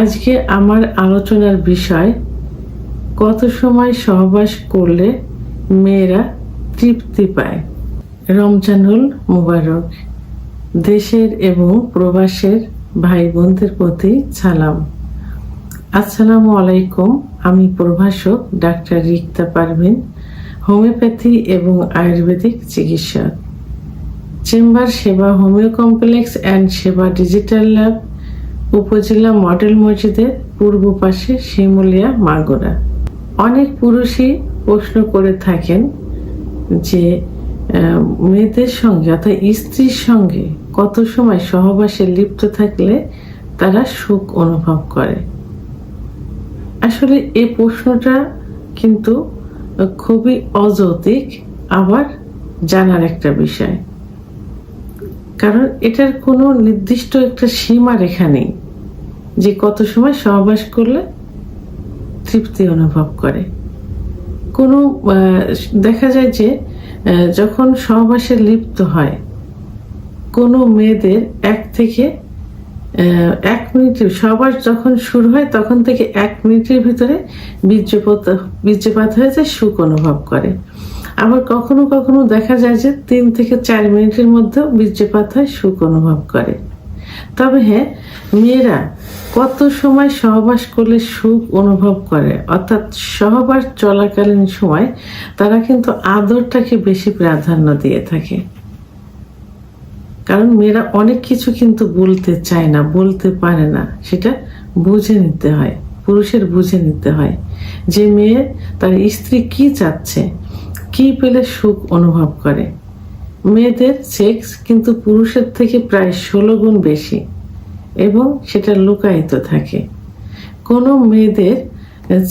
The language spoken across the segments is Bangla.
আজকে আমার আলোচনার বিষয়, কত সময় সহবাস করলে মেয়েরা তৃপ্তি পায়। রমজানুল মুবারক। দেশের এবং প্রবাসের ভাই বোনদের প্রতি সালাম। আসসালামু আলাইকুম। আমি প্রভাষক ডাক্তার রিক্তা পারভিন, হোমিওপ্যাথি এবং আয়ুর্বেদিক চিকিৎসক। চেম্বার সেবা হোমিও কমপ্লেক্স অ্যান্ড সেবা ডিজিটাল ল্যাব, উপজেলা মডেল মসজিদের পূর্ব পাশে, শিমুলিয়া, মাগুরা। অনেক পুরুষই প্রশ্ন করে থাকেন যে মেয়েদের সঙ্গে অর্থাৎ স্ত্রীর সঙ্গে কত সময় সহবাসে লিপ্ত থাকলে তারা সুখ অনুভব করে। আসলে এই প্রশ্নটা কিন্তু খুবই অযৌক্তিক, আবার জানার একটা বিষয়, কারণ এটার কোনো নির্দিষ্ট একটা সীমা রেখা নেই যে কত সময় সহবাস করলে তৃপ্তি অনুভব করে। কোনো দেখা যায় যে যখন সহবাসে লিপ্ত হয় কোনো মেয়েদের 1 থেকে 1 মিনিটের সহবাস যখন শুরু হয় তখন থেকে 1 মিনিটের ভিতরে বীর্যপাত হয়ে যায়, সুখ অনুভব করে। আবার কখনো কখনো দেখা যায় যে 3 থেকে 4 মিনিটের মধ্যে বীর্যপাত হয়, সুখ অনুভব করে। তবে হ্যাঁ, মেয়েরা কত সময় সহবাস করলে সুখ অনুভব করে, অর্থাৎ সহবাস চলাকালীন সময় তারা কিন্তু আদরটাকে বেশি প্রাধান্য দিয়ে থাকে। কারণ মেয়েরা অনেক কিছু কিন্তু বলতে চায় না, বলতে পারে না, সেটা বুঝে নিতে হয়, পুরুষের বুঝে নিতে হয় যে মেয়ে তার স্ত্রী কি চাচ্ছে, কি পেলে সুখ অনুভব করে। মেয়েদের সেক্স কিন্তু পুরুষের থেকে প্রায় 16 গুণ বেশি এবং সেটা লুকায়িত থাকে। কোনো মেয়েদের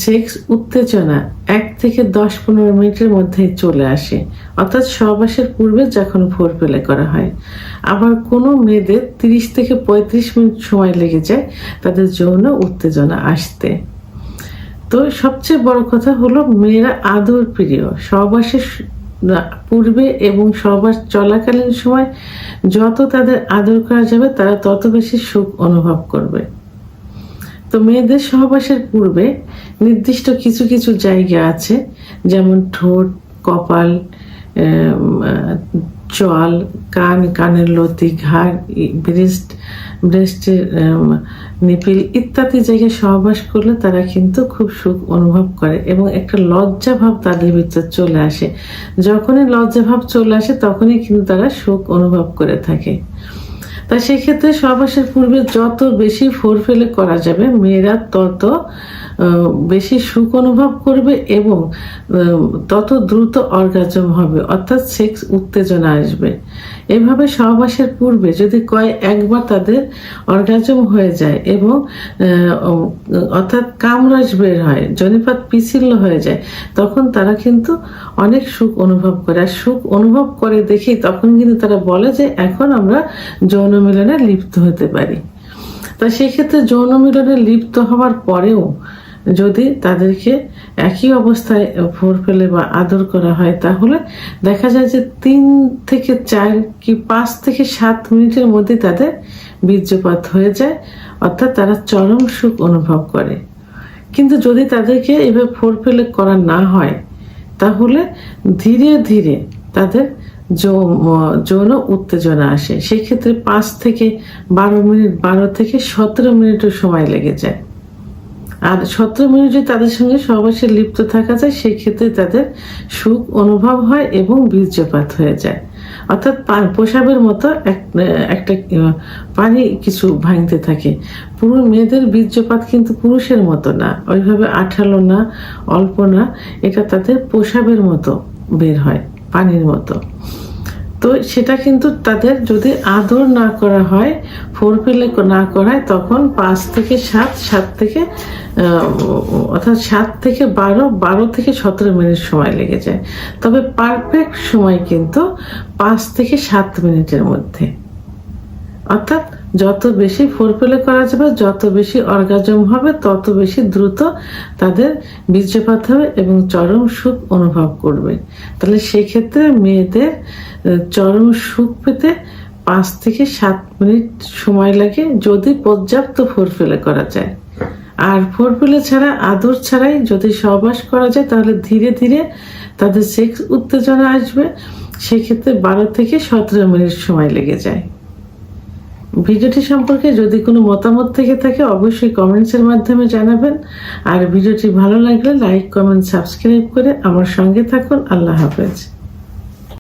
সেক্স উত্তেজনা 1 থেকে 10-15 মিনিটের মধ্যে চলে আসে, অর্থাৎ সহবাসের পূর্বে যখন ফোরপ্লে করা হয়। আবার কোনো মেয়েদের 30 থেকে 35 মিনিট সময় লেগে যায় তাদের যৌন উত্তেজনা আসতে। তো সবচেয়ে বড় কথা হলো মেয়েরা আদর প্রিয়। সহবাসের পূর্বে এবং সহবাস চলাকালীন সময় যত তাদের আদর করা যাবে তারা তত বেশি সুখ অনুভব করবে। তো মেয়েদের সহবাসের পূর্বে নির্দিষ্ট কিছু কিছু জায়গা আছে, যেমন ঠোঁট, কপাল, চোয়াল, কান, কানের লতি, ঘাড়, ব্রেস্টের নিপিল ইত্যাদি জায়গায় সহবাস করলে তারা কিন্তু খুব সুখ অনুভব করে এবং একটা লজ্জা ভাব তাদের ভিতর চলে আসে। যখনই লজ্জা ভাব চলে আসে তখনই কিন্তু তারা সুখ অনুভব করে থাকে। তাই সেক্ষেত্রে সহবাসের পূর্বে যত বেশি ফোরপ্লে করা যাবে মেয়েরা তত বেশি সুখ অনুভব করবে এবং তত দ্রুত অর্গাজম হবে, অর্থাৎ সেক্স উত্তেজনা আসবে। এভাবে সহবাসের পূর্বে যদি একবার তাদের অর্গাজম হয়ে যায় এবং অর্থাৎ কামরস বের হয়, জনিপাত পিছিল্য হয়ে যায়, তখন তারা কিন্তু অনেক সুখ অনুভব করে। আর সুখ অনুভব করে দেখেই তখন কিন্তু তারা বলে যে এখন আমরা যৌন মিলনে লিপ্ত হতে পারি। তা সেক্ষেত্রে যৌন মিলনে লিপ্ত হওয়ার পরেও যদি তাদেরকে একই অবস্থায় ফোরপ্লে বা আদর করা হয় তাহলে দেখা যায় যে 3 থেকে 4 কি 5 থেকে 7 মিনিটের মধ্যে তাদের বীর্যপাত হয়ে যায়, অর্থাৎ তারা চরম সুখ অনুভব করে। কিন্তু যদি তাদেরকে এভাবে ফোরপ্লে করা না হয় তাহলে ধীরে ধীরে তাদের যৌন উত্তেজনা আসে। সেক্ষেত্রে 5 থেকে 12 মিনিট, 12 থেকে 17 মিনিটও সময় লেগে যায়। আর 17 মিনিট যদি তাদের সঙ্গে সহবাসে লিপ্ত থাকা যায় সেই ক্ষেত্রে তাদের সুখ অনুভব হয় এবং বীর্যপাত হয়ে যায়, অর্থাৎ প্রসাবের মতো একটা পানি কিছু ভাঙতে থাকে। পুরো মেয়েদের বীর্যপাত কিন্তু পুরুষের মতো না, ওইভাবে আঠালো না, অল্প না, এটা তাদের প্রসাবের মতো বের হয়, পানির মতো। তো সেটা কিন্তু তাদের যদি আদর না করা হয়, ফোরপ্লে না করা হয়, তখন 5 থেকে 7 থেকে অর্থাৎ 7 থেকে 12 থেকে 17 মিনিট সময় লেগে যায়। তবে পারফেক্ট সময় কিন্তু 5 থেকে 7 মিনিটের মধ্যে। অর্থাৎ যত বেশি ফোরপ্লে করা যাবে, যত বেশি অর্গাজম হবে, তত বেশি দ্রুত তাদের বীর্যপাত হবে এবং চরম সুখ অনুভব করবে। তাহলে সেক্ষেত্রে মেয়েদের চরম সুখ পেতে 5 থেকে 7 মিনিট সময় লাগে যদি পর্যাপ্ত ফোরপ্লে করা যায়। আর ফোরপ্লে ছাড়া, আদর ছাড়াই যদি সহবাস করা যায় তাহলে ধীরে ধীরে তাদের সেক্স উত্তেজনা আসবে। সেক্ষেত্রে 12 থেকে 17 মিনিট সময় লেগে যায়। ভিডিওটি সম্পর্কে যদি কোনো মতামত থেকে থাকে অবশ্যই কমেন্টসের মাধ্যমে জানাবেন। আর ভিডিওটি ভালো লাগলে লাইক, কমেন্ট, সাবস্ক্রাইব করে আমার সঙ্গে থাকুন। আল্লাহ হাফেজ।